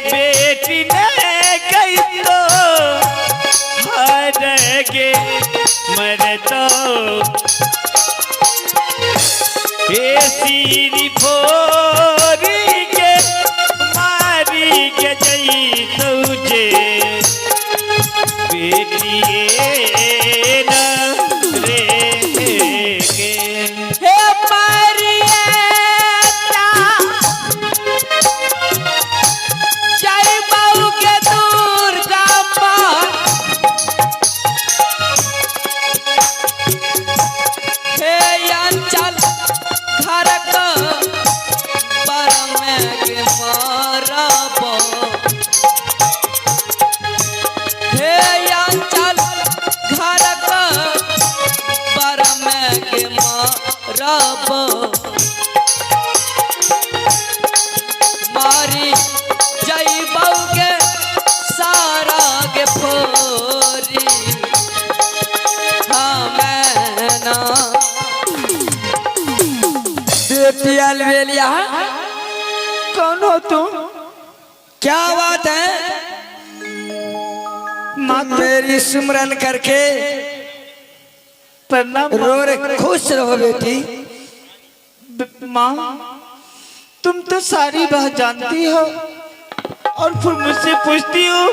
बेटी ने गई तो हर गे मर तो सीरी फोरी के मारी के जई तुझे बेटिए न रे के हे मारिया जय बाऊ के दूर गामा हे अंचल घर का पर में के मारब हे अंचल घर का पर में के मारब मारी जय बाऊ के सारा के फोरी हमें ना बेटी अलवेलिया कौन हो तुम? क्या बात है? माँ मेरी सुमरन करके प्रणाम रो रे खुश रहो बेटी। माँ तुम तो सारी बात जानती हो और फिर मुझसे पूछती हो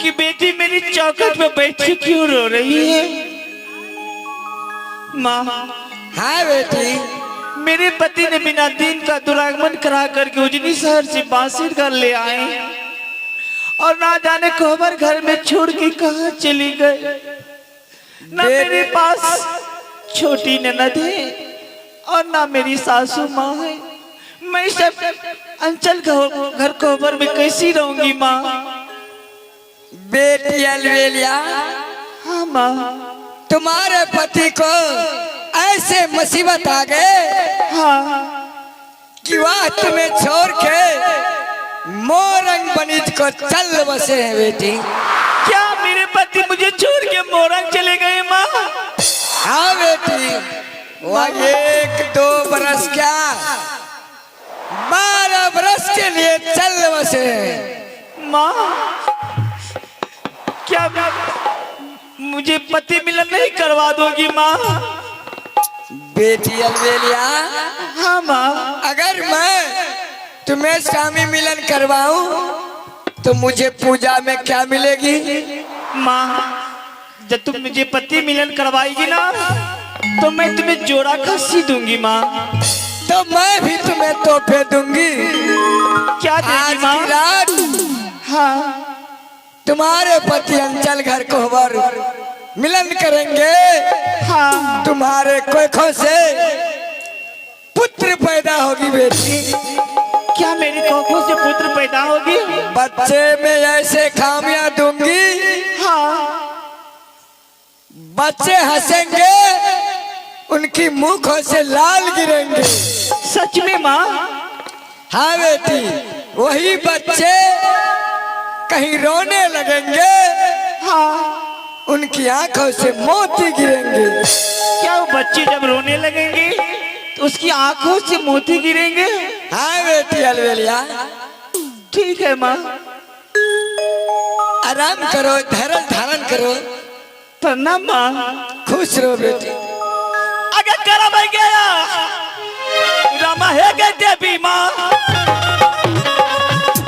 कि बेटी मेरी चौखट पे बैठी क्यों रो रही है? माँ हाँ बेटी मेरे पति ने बिना दिन का दुरागमन करा करके उजनी शहर से बांसिर घर ले आए और ना जाने कोहबर घर में छोड़ के कहाँ चली गए। ना मेरे पास छोटी ननद है और ना मेरी सासू माँ है। मैं सब अंचल घर कोहबर में कैसी रहूंगी माँ? बेटी अलवेलिया हाँ माँ। तुम्हारे पति को ऐसे मुसीबत आ गए हाँ कि वह तुम्हें छोड़ के मोरंग बनित को चल बसे हैं बेटी। क्या मेरे पति मुझे छोड़ के मोरंग चले गए माँ? हाँ बेटी वह 1-2 बरस क्या 12 बरस के लिए चल बसे हैं। माँ क्या मुझे पति मिलन नहीं करवा दोगी माँ? बेटी अलवेलिया हाँ माँ। अगर मैं तुम्हें स्वामी मिलन करवाऊं तो मुझे पूजा में क्या मिलेगी? माँ जब तुम मुझे पति मिलन करवाएगी ना तो मैं तुम्हें जोड़ा खस्सी दूंगी माँ। तो मैं भी तुम्हें तोहफे दूंगी। क्या देगी माँ? आज की रात हाँ तुम्हारे पति अंचल घर कोहबर मिलन करेंगे। हाँ तुम्हारे कोखों से पुत्र पैदा होगी बेटी। क्या मेरी कोखों से पुत्र पैदा होगी? बच्चे में ऐसे खामियां दूंगी हाँ बच्चे हंसेंगे उनकी मुखों से लाल गिरेंगे। सच में माँ? हाँ बेटी वही बच्चे कहीं रोने लगेंगे हाँ उनकी आंखों से मोती गिरेंगे। क्या वो बच्चे जब रोने लगेंगे तो उसकी आंखों से मोती गिरेंगे? हाँ बेटी अलवेलिया ठीक है माँ। आराम करो धैर्य धारण करो। प्रणाम माँ। खुश रहो बेटी। अगर करा भाई गया रमा है गए देवी माँ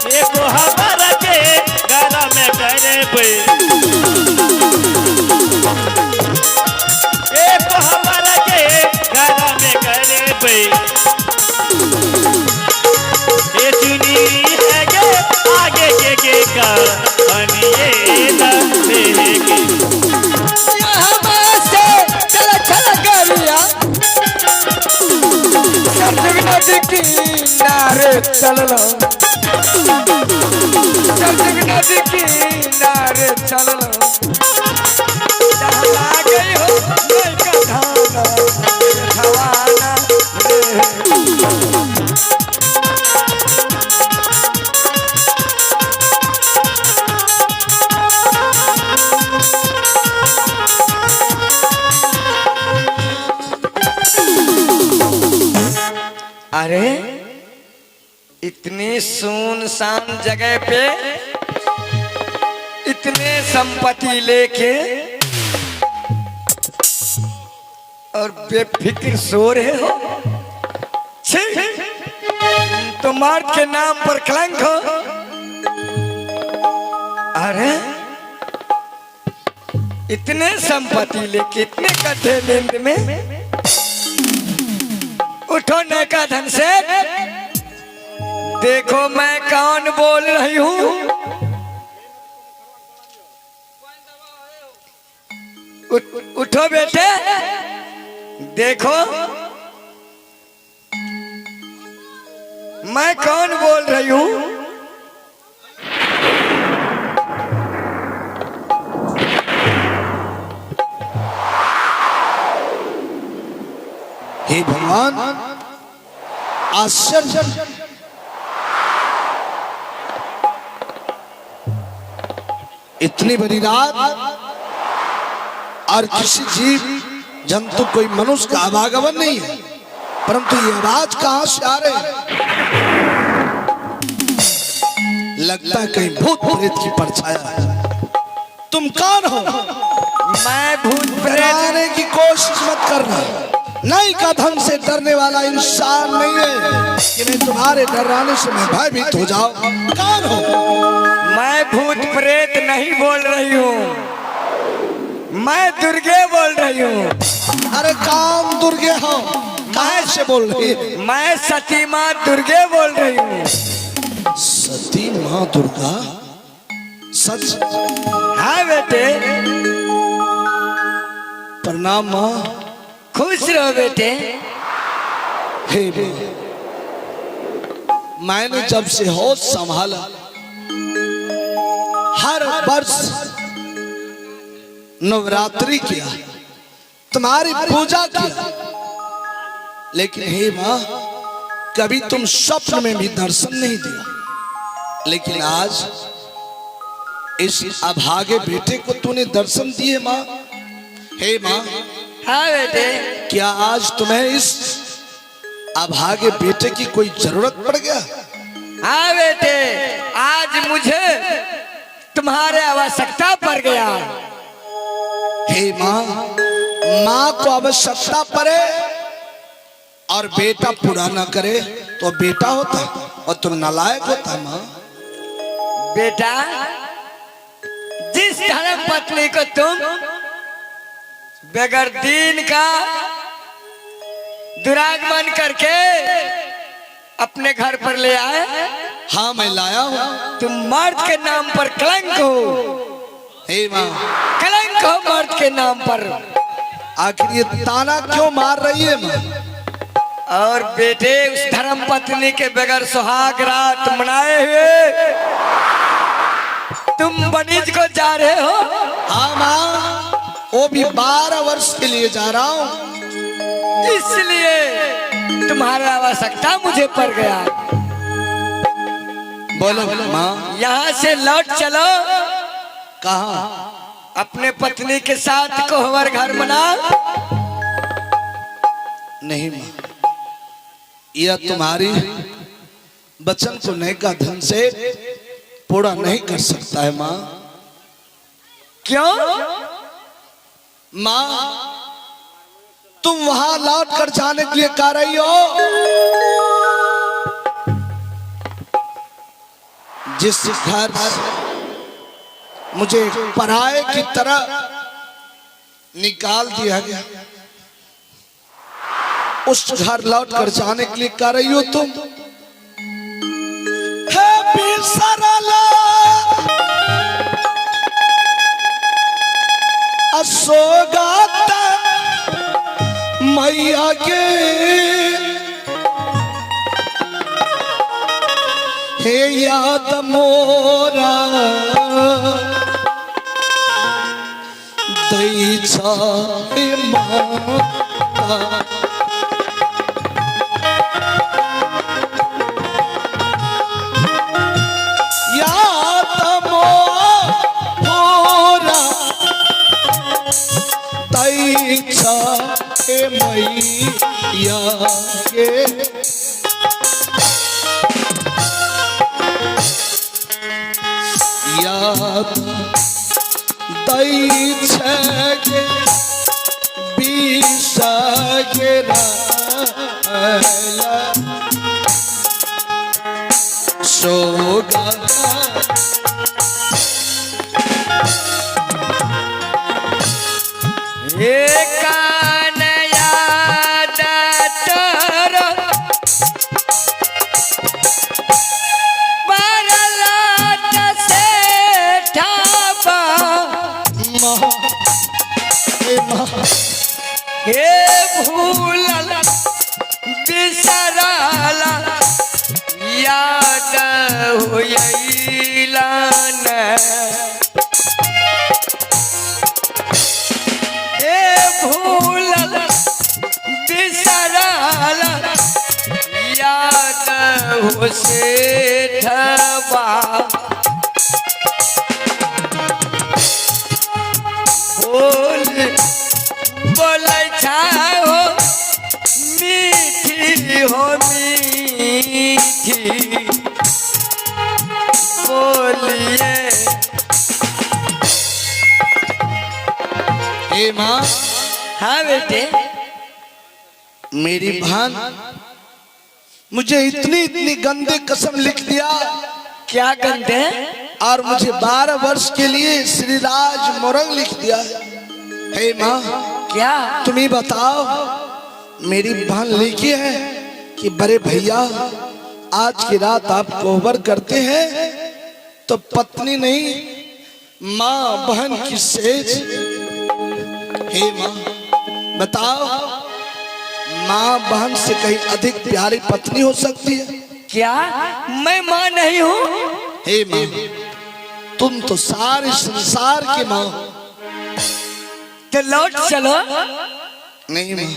एक हमारा के गला में करे एक हमारा के गला में करे ये सुनी है गे आगे के का अनिए न देगे नदी किनारे चलो नदी किनारे चलो गई हो खवाना अरे इतनी सुनसान जगह पे इतने संपत्ति लेके और बेफिक्र सो रहे हो? छी! तो मर्द के नाम पर कलंक हो। अरे इतने संपत्ति लेके इतने कठे नींद में, उठो नैका धन से। देखो मैं कौन बोल रही हूँ। उठो बेटे, देखो मैं कौन बोल रही हूँ। हे भगवान, आश्चर्य! इतनी बड़ी रात और किसी जीव जंतु कोई मनुष्य का आवागमन नहीं है, परंतु ये आवाज कहां से आ रही है? लगता है कहीं भूत प्रेत की परछाया है। तुम कौन हो? मैं भूत प्रेत डराने की कोशिश मत करना। नहीं का धन से डरने वाला इंसान नहीं है कि मैं तुम्हारे डराने से मैं भयभीत हो जाऊं। कौन हो? मैं भूत प्रेत नहीं बोल रही हूँ, मैं दुर्गे बोल रही हूँ। अरे कौन दुर्गे हो? कहाँ से बोल रही है? मैं सती माँ दुर्गे बोल रही हूँ। सती माँ दुर्गा? सच? हाँ बेटे। प्रणाम माँ। खुश रहो बेटे। हे माँ, मैंने जब से होश संभाला हर वर्ष नवरात्रि किया, तुम्हारी पूजा किया, लेकिन हे माँ कभी तुम स्वप्न में भी दर्शन नहीं दिया। लेकिन आज इस अभागे बेटे को तूने दर्शन दिए माँ। हे माँ, हाँ बेटे। क्या आज तुम्हें इस अभागे बेटे की कोई जरूरत पड़ गया? हाँ बेटे, आज मुझे तुम्हारे आवश्यकता पड़ गया। हे माँ, माँ को आवश्यकता पड़े और बेटा पूरा ना करे तो बेटा होता और तुम नालायक होता। माँ बेटा, जिस धर्म पत्नी को तुम बगैर दीन का दुरागमन करके अपने घर पर ले आए, हाँ मैं लाया हूँ। तुम मर्द के नाम पर कलंक हो। हे माँ, कलंक हो मर्द के नाम पर। आखिर ये ताना क्यों मार रही है माँ? और बेटे, उस धर्म पत्नी के बगैर सुहाग रात मनाए हुए तुम वनिज को जा रहे हो। हाँ माँ, वो भी 12 वर्ष के लिए जा रहा हूँ। इसलिए तुम्हारा आवश्यकता मुझे पड़ गया। बोलो माँ। यहाँ से लौट चलो। कहाँ? अपने पत्नी के साथ कोहबर घर बना। नहीं माँ, यह तुम्हारी वचन को नैका धन से पूरा नहीं कर सकता है माँ। क्यों? माँ, तुम वहां लौट कर जाने के लिए कह रही हो जिस घर मुझे पराये की तरह निकाल दिया गया, उस घर लौट कर जाने के लिए कह रही हो तुम। हे पीर सरला असोगाता मैया के, हे याद मोरा दई छे माता। याद मोरा दई छे मैया के। बात दई छे बीस सोगा हे भूलल बिसरला याद होइला न हे भूलल बिसरला याद हो सेठवा बोलै हो मीठी हो मीठी बोलिए। हे माँ, हाँ बेटे, मेरी भान मुझे इतनी इतनी गंदे कसम लिख दिया। क्या गंदे? और मुझे 12 वर्ष के लिए श्रीराज मोरंग लिख दिया है। हे माँ, क्या तुम ही बताओ, मेरी बहन लिखी है कि बड़े भैया आज की रात आप कोहबर करते हैं तो पत्नी नहीं माँ बहन की सेज। हे माँ बताओ, माँ बहन से कहीं अधिक प्यारी पत्नी हो सकती है? क्या मैं माँ नहीं हूँ? हे माँ, तुम तो सारे संसार की माँ। तो लौट चलो। नहीं माँ,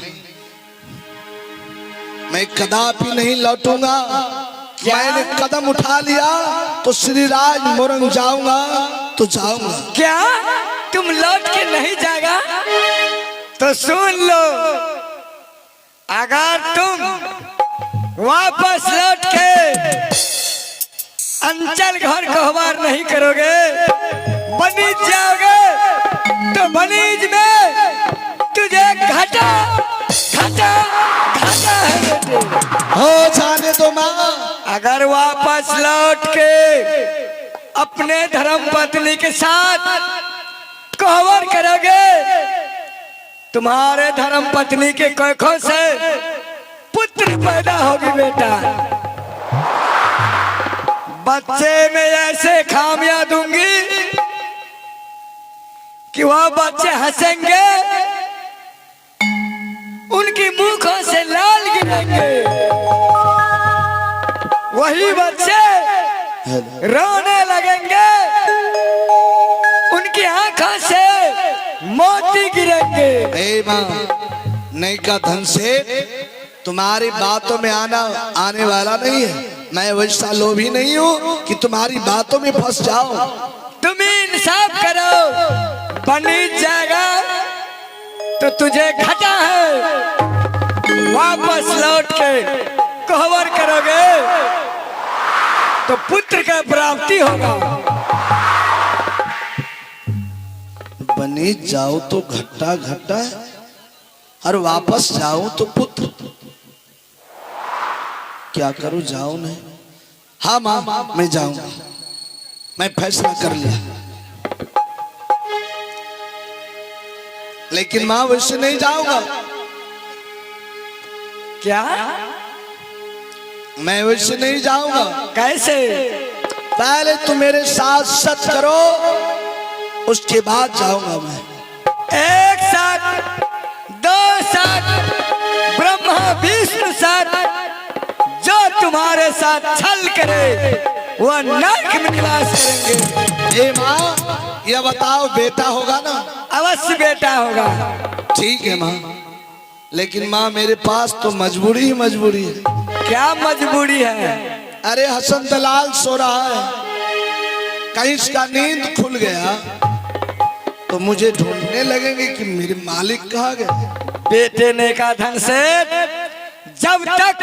मैं कदापि नहीं लौटूंगा। मैंने कदम उठा लिया तो श्रीराज मोरंग जाऊंगा तो जाऊंगा। क्या तुम लौट के नहीं जाएगा? तो सुन लो, अगर तुम वापस लौट के अंचल घर कोहबर नहीं करोगे, बनीज जाओगे, तो बनीज में तुझे घाटा घाटा घाटा है बेटे। हो जाने दो माँ। अगर वापस लौट के अपने धर्म पत्नी के साथ कोहबर करोगे, तुम्हारे धर्म पत्नी के कोखों से पुत्र पैदा होगी बेटा। बच्चे में ऐसे खामियां दूंगी कि वह बच्चे हंसेंगे, उनकी मुखों से लाल गिरेंगे, वही बच्चे रोने लगेंगे, उनकी आंखों से मोती गिरेंगे। हे माँ, नहीं का धन से तुम्हारी बातों में आने वाला नहीं है। मैं वैसा लोभी नहीं हूँ कि तुम्हारी बातों में फंस जाओ। तुम इंसाफ करो, बनीज जाएगा तो तुझे घाटा है। वापस लौट के कोहबर करोगे तो पुत्र का प्राप्ति होगा। बनी जाओ तो घट्टा घट्टा और वापस जाओ तो पुत्र। क्या करूं, जाऊं नहीं? हाँ माँ, मैं जाऊंगा, मैं फैसला कर लिया। लेकिन माँ वैसे नहीं जाऊंगा। क्या? मैं वैसे नहीं जाऊंगा। कैसे? पहले तुम मेरे साथ सच करो, उसके बाद जाऊंगा मैं। एक साथ, दो साथ, ब्रह्मा विष्णु साथ, जो तुम्हारे साथ छल करे वह नरक में निवास करेंगे। ए माँ, यह बताओ बेटा होगा ना? अवश्य बेटा होगा। ठीक है माँ, लेकिन माँ मेरे पास तो मजबूरी ही मजबूरी है। क्या मजबूरी है? अरे हसन दलाल सो रहा है, कहीं इसका नींद खुल गया तो मुझे ढूंढने लगेंगे कि मेरे मालिक कहाँ गए। बेटे ने कहा धन से, जब तक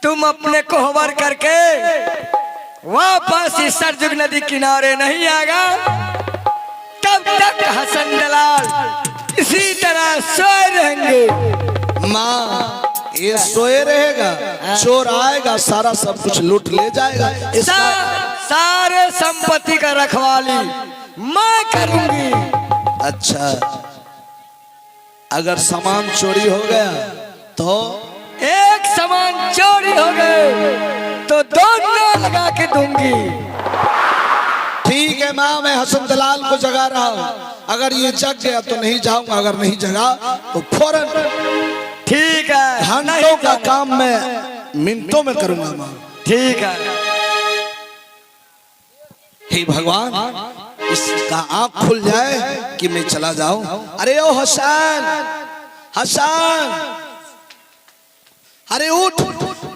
तुम अपने कोहबर करके वापस इस सरजुग नदी किनारे नहीं आएगा, तब तक हसन दलाल इसी तरह सोए रहेंगे। माँ ये सोए रहेगा, चोर आएगा सारा सब कुछ लूट ले जाएगा। सारे संपत्ति का रखवाली मैं करूंगी। अच्छा, अगर सामान चोरी हो गया तो? एक सामान चोरी हो गए तो दोनों लगा के दूंगी। ठीक है माँ, मैं हसन दलाल को जगा रहा हूँ। अगर ये जग गया तो नहीं जाऊंगा, अगर नहीं जगा तो फौरन। ठीक है, घंटों का काम मैं मिनटों में करूंगा माँ। ठीक है। हे भगवान, इसका आंख खुल जाए कि मैं चला जाऊं। अरे ओ हसन, हसन, अरे उठ,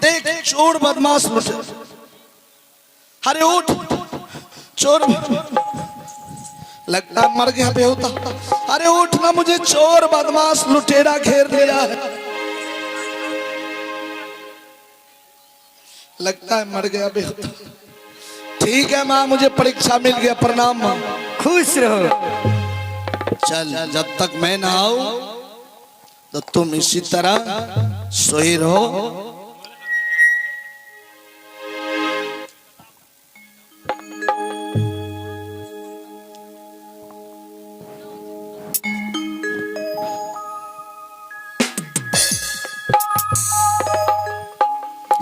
देख चोर बदमाश लुटे। अरे उठ, चोर लगता है मर गया बेहुदा। अरे उठ ना, मुझे चोर बदमाश लुटेरा घेर लिया है। लगता है मर गया बेहुदा। ठीक है माँ, मुझे परीक्षा मिल गया, प्रणाम माँ। खुश रहो। चल, जब तक मैं ना आऊं तो तुम इसी तरह सोई रहो।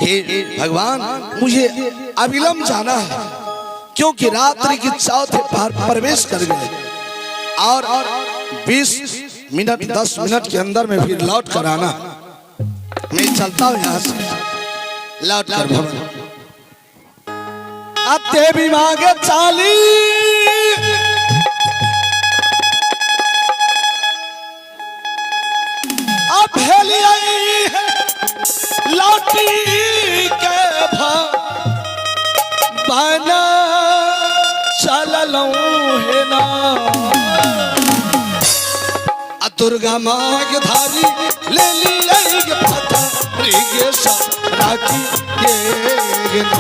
हे भगवान, मुझे अविलंब जाना है, क्योंकि रात्रि की चौथे पहर प्रवेश कर गए और 20 मिनट 10 मिनट के अंदर में फिर लौट कर आना। मैं चलता हूँ यहाँ से लौट कर भवन। आते भी मांगे चाली, अब हेली आई है लौटी के बना चललूं है ना। दुर्गा माँ के धारी ले ली पता राखी के ना।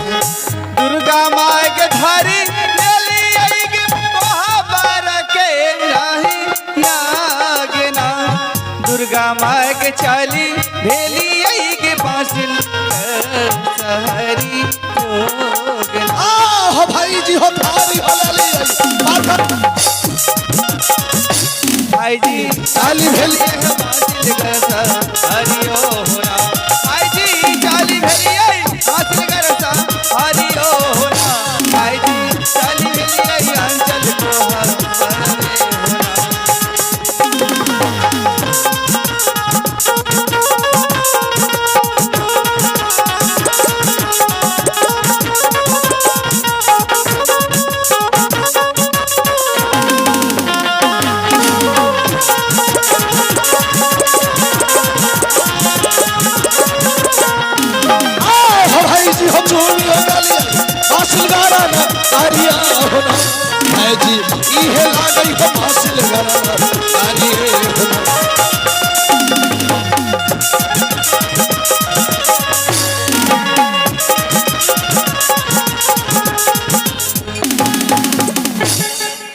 दुर्गा माँ के धारी ले ली महाबर के राही यागना। दुर्गा माँ के चाली भेली के पासिल सहरी योगना। हो भाई जी हो, थारी भाई जी चाली भेली हासिल करसा हरियो होना। भाई जी चाली भेली हासिल करसा हरियो होना। भाई जी चाली भेली अंचल को हर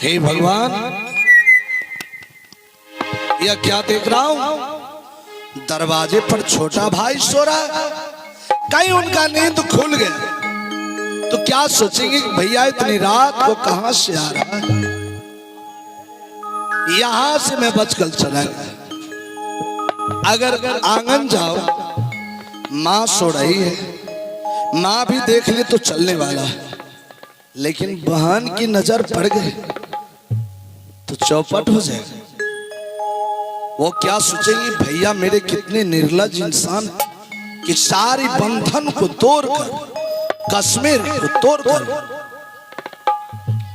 हे भगवान, यह क्या देख रहा हूं? दरवाजे पर छोटा भाई सो रहा है। कहीं उनका नींद खुल गया तो क्या सोचेंगे कि भैया इतनी रात को कहां से आ रहा है। यहां से मैं बचकर चला गया। अगर आंगन जाओ, मां सो रही है, मां भी देख ले तो चलने वाला है, लेकिन बहन की नजर पड़ गई तो चौपट हो जाएगा। वो क्या सोचेंगी, भैया मेरे कितने निर्लज इंसान कि सारी बंधन को तोड़कर, कश्मीर को तोड़कर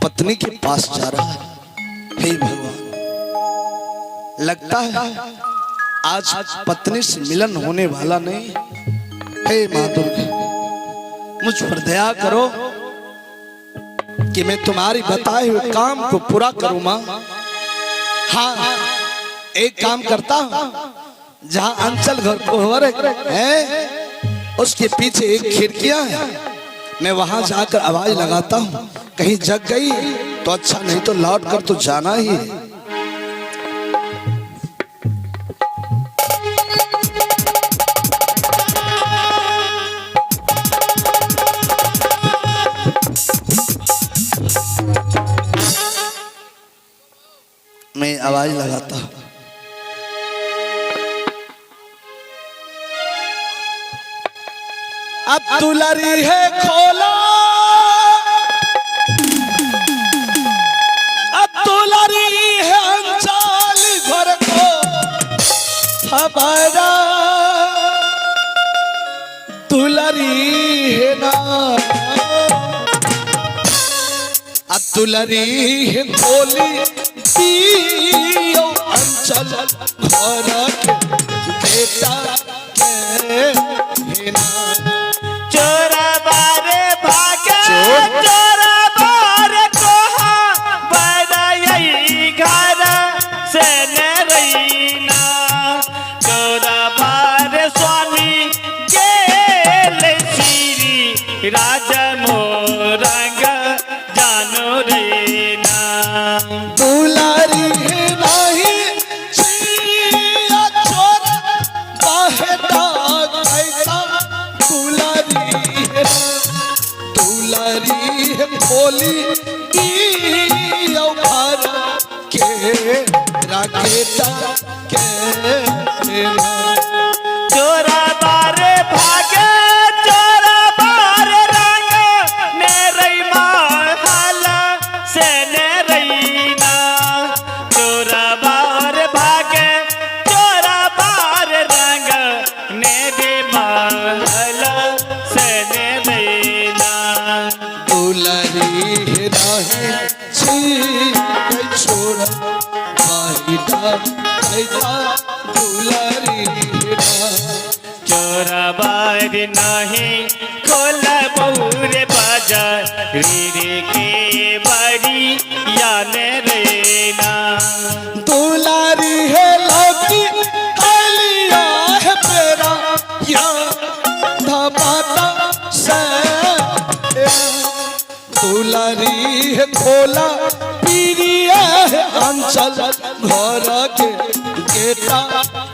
पत्नी के पास जा रहा है। हे भगवान, लगता है आज पत्नी से मिलन होने वाला नहीं। हे माँ दुर्गा, मुझ पर दया करो कि मैं तुम्हारी बताए हुए काम को पूरा करूं मां। हाँ, एक काम करता हूं, जहां अंचल घर कोहबर है उसके पीछे एक खिड़कियां है, मैं वहां जाकर आवाज लगाता हूँ, कहीं जग गई तो अच्छा, नहीं तो लौट कर तो जाना ही है। मैं आवाज लगाता हूँ। अब दुलारी है खोला, अब दुलारी है अंचाल घर को हमारा, दुलारी है ना, अब दुलारी है बोली दियो अंचल घर के बेटा के ना। चोरा बारे भागे चोरा बारे कोहा बरई घर से न रहीना, चोरा बारे स्वामी गेल श्री राजा मोरंग जानो रीना। दुलारी नहीं छिया चोर बाहेटा कैसा, दुलारी है बोली दियो घर के राकेटा के ना। चोरा बारे भागे चोरा बारे रंग ने रही महल से ने रहीना, चोरा बारे भागे चोरा बारे रंग ने दे महल से ने रहीना। दुलारी नहीं छी छोड़ बाहिटा कैसा, दुलारी चोरा बारे नहीं खोल बहुरे बाजार रे के बड़ी या ने रेना। दुलारी है लौकी लिया है पेरा या धमाता से, दुलारी है खोला पीरिया है अंचल घर के गेटा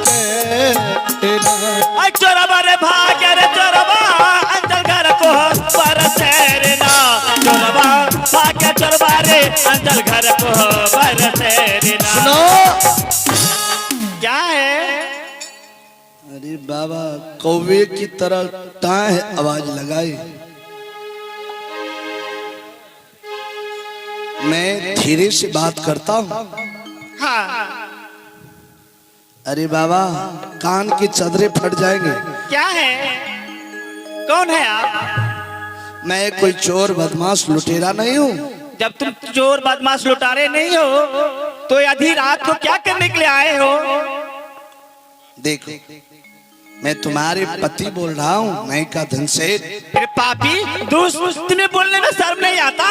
के ना। चोरा बारे भागे रे चोरबा अंचल घर को बरसेरना, चोरबा भागे चोरबा रे अंचल घर को बरसेरना। क्या है? अरे बाबा कौवे की तरह टाँ आवाज लगाई। मैं धीरे से बात करता हूँ। हाँ अरे बाबा कान के चदरे फट जाएंगे। क्या है? कौन है आप? मैं कोई चोर बदमाश लुटेरा नहीं हूँ। जब तुम चोर बदमाश लुटारे नहीं हो तो आधी रात को क्या करने के लिए आए हो? देखो मैं तुम्हारे पति बोल रहा हूँ, नहीं का धनसेठ। मेरे पापी दोस्त, तुम्हें बोलने में शर्म नहीं आता?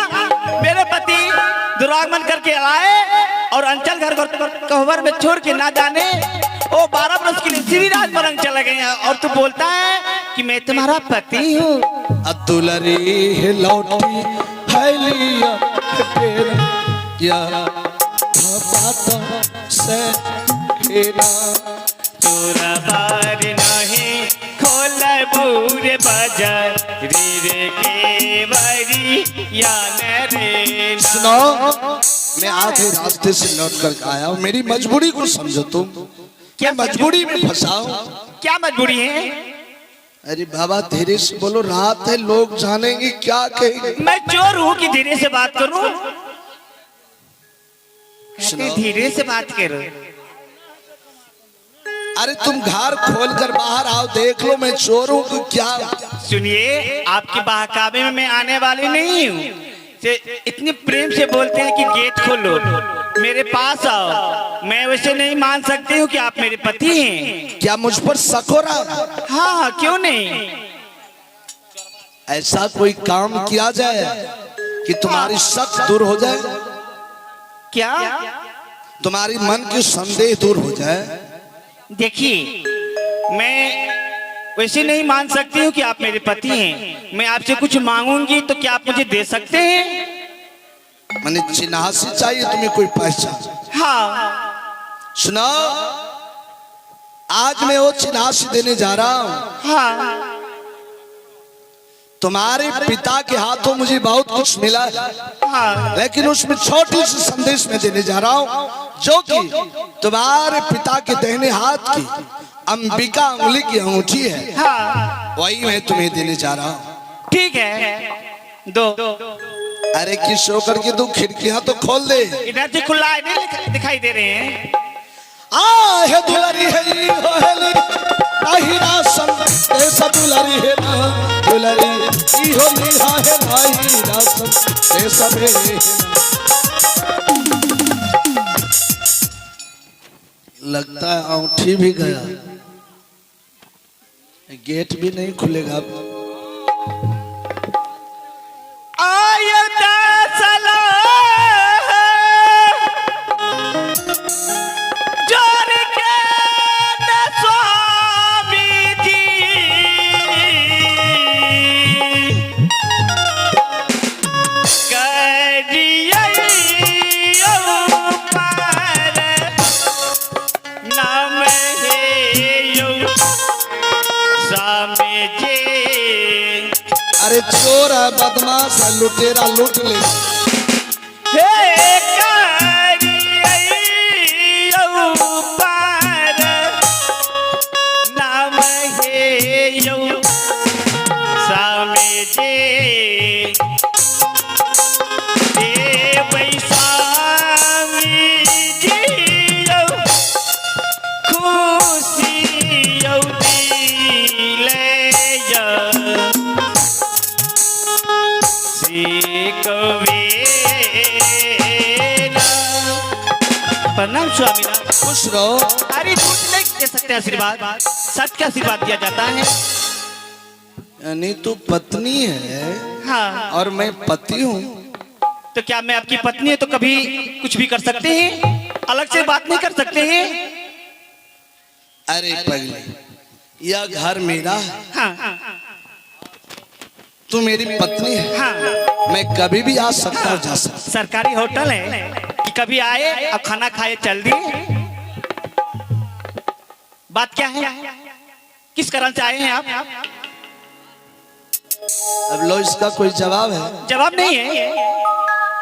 मेरे पति दुरागमन करके आए और अंचल घर कहवर में छोड़ के ना जाने वो 12 वर्ष के लिए श्री राज मरंग चले गए हैं और तू बोलता है कि मैं तुम्हारा पति हूँ। अतुलरी लौटी है लिया तेरा या से चोरा बार नहीं खोल पूरे बाजार रे के बड़ी या न। सुनो मैं आधे रास्ते से लौट कर आया हूँ, मेरी मजबूरी को समझो तुम। क्या मजबूरी में फंसा हूँ? क्या मजबूरी है? अरे बाबा धीरे से बोलो, रात है लोग जानेंगे क्या कहेंगे। मैं चोर हूँ कि धीरे से बात करूँ? धीरे से बात करो। अरे तुम घर खोल कर बाहर आओ, देख लो मैं चोर हूँ तो क्या। सुनिए आपके बहकावे में मैं आने वाली नहीं हूँ। इतनी प्रेम से बोलते हैं कि गेट खोलो, मेरे पास आओ। मैं वैसे नहीं मान सकती हूँ कि आप मेरे पति हैं। क्या मुझ पर शक हो रहा है? हाँ हाँ क्यों नहीं। ऐसा कोई काम किया जाए कि तुम्हारी शक दूर हो जाए, क्या तुम्हारी मन की संदेह दूर हो जाए। देखिए मैं वैसे नहीं मान सकती हूँ कि आप मेरे पति हैं। मैं आपसे कुछ मांगूंगी तो क्या आप मुझे दे सकते हैं? मैंने चिन्हासी चाहिए तुम्हें कोई पहचान? हाँ। सुनो, आज मैं वो चिन्हासी देने जा रहा हूँ। हाँ। तुम्हारे पिता के हाथों मुझे बहुत कुछ मिला है, हाँ। लेकिन उसमें छोटी सी संदेश में देने जा रहा हूँ, जो कि तुम्हारे पिता के दाहिने हाथ की अंबिका उंगली की अंगूठी है। हाँ। वही मैं तुम्हें देने जा रहा हूँ। ठीक है, दो। अरे किस होकर के तू खिड़कियां तो खोल दे। इधर से खुला है, नहीं दिखाई दे रहे हैं। आ है दुलारी है जी हो है ली नाही रासम ऐसा दुलारी है ना दुलारी ई हो ली है नाही रासम ऐसा मेरे लगता है औंठी भी गया, गेट भी नहीं खुलेगा। अरे चोर है, बदमाश है, लुटेरा लूट ले। नाम है यौ सामे जे प्रणाम स्वामी। खुश रहो। अरे झूठ नहीं दे सकते आशीर्वाद, सच का आशीर्वाद दिया जाता है। यानी तू पत्नी है? हाँ। और मैं पति हूँ। तो क्या मैं आपकी पत्नी है तो कभी कुछ भी कर सकते हैं? अलग से बात नहीं कर सकते हैं? अरे पगली, यह घर मेरा है। हाँ। तू मेरी पत्नी है। हाँ। मैं कभी भी आ सकता हूँ, जा सकता। सरकारी होटल है कि कभी आए और खाना खाए चल दिए। बात क्या है? किस कारण से आए हैं आप? अब लो, इसका कोई जवाब है? जवाब नहीं है।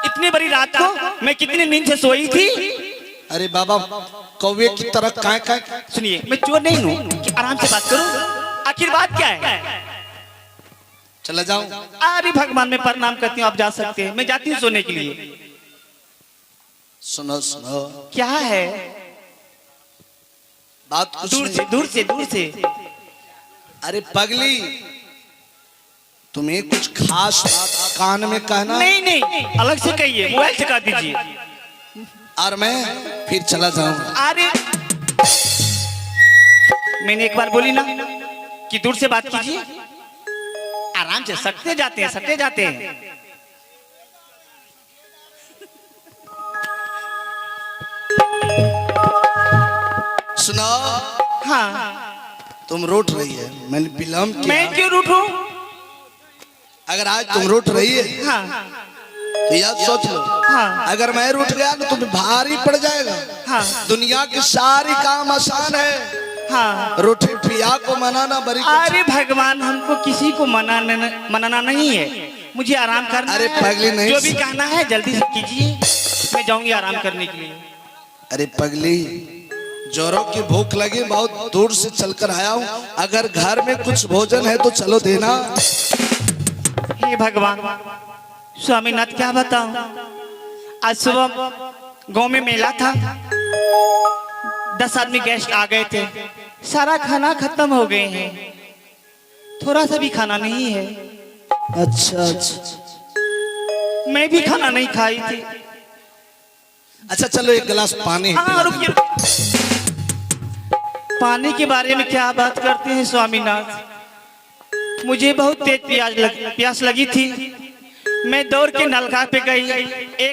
इतनी बड़ी रात को मैं कितनी नींद से सोई थी। अरे बाबा, कौवे की तरह काय। सुनिए, मैं चोर नहीं हूँ कि आराम से बात करूं। आखिर बात क्या है? चला जाऊं? अरे भगवान, मैं प्रणाम करती हूँ, आप जा सकते हैं। मैं जाती हूँ सोने के लिए। सुनो सुनो। क्या है? बात कुछ दूर नहीं। से दूर से दूर से। अरे पगली, तुम्हें कुछ खास बात कान में कहना? नहीं नहीं, अलग से कहिए, मोबाइल से कह दीजिए। और मैं फिर चला जाऊंगा। अरे मैंने एक बार बोली ना कि दूर से बात कीजिए। आराम से सकते जाते हैं, सकते जाते हैं। सुनो। हाँ। तुम रूठ रही है, मैंने विलम्ब किया। मैं क्यों रूठूं? अगर आज तुम रूठ रही है हाँ। तो याद सोच लो। हाँ। अगर मैं रूठ गया तो तुम्हें भारी पड़ जाएगा। हाँ। दुनिया के सारी काम आसान है, हाँ। रूठे पिया को मनाना बड़ी अरे भगवान, हमको किसी को मनाना नहीं है, मुझे आराम करना अरे है। पगली नहीं, जो भी कहना है जल्दी से कीजिए, मैं जाऊंगी आराम करने के लिए। अरे पगली, जोरों की भूख लगी, बहुत दूर से चलकर आया हूँ। अगर घर में कुछ भोजन है तो चलो देना। हे भगवान, स्वामीनाथ क्या बताऊं, आज सुबह गांव में मेला था, 10 आदमी गेस्ट आ गए थे, सारा खाना खत्म हो गए हैं, थोड़ा सा भी खाना नहीं है। अच्छा अच्छा, मैं भी खाना नहीं खाई थी। अच्छा चलो एक गिलास पानी। हाँ रुकिए, पानी के बारे में क्या बात करते हैं स्वामीनाथ, मुझे बहुत तेज प्यास लगी थी। मैं दौड़ के नलका पे गई,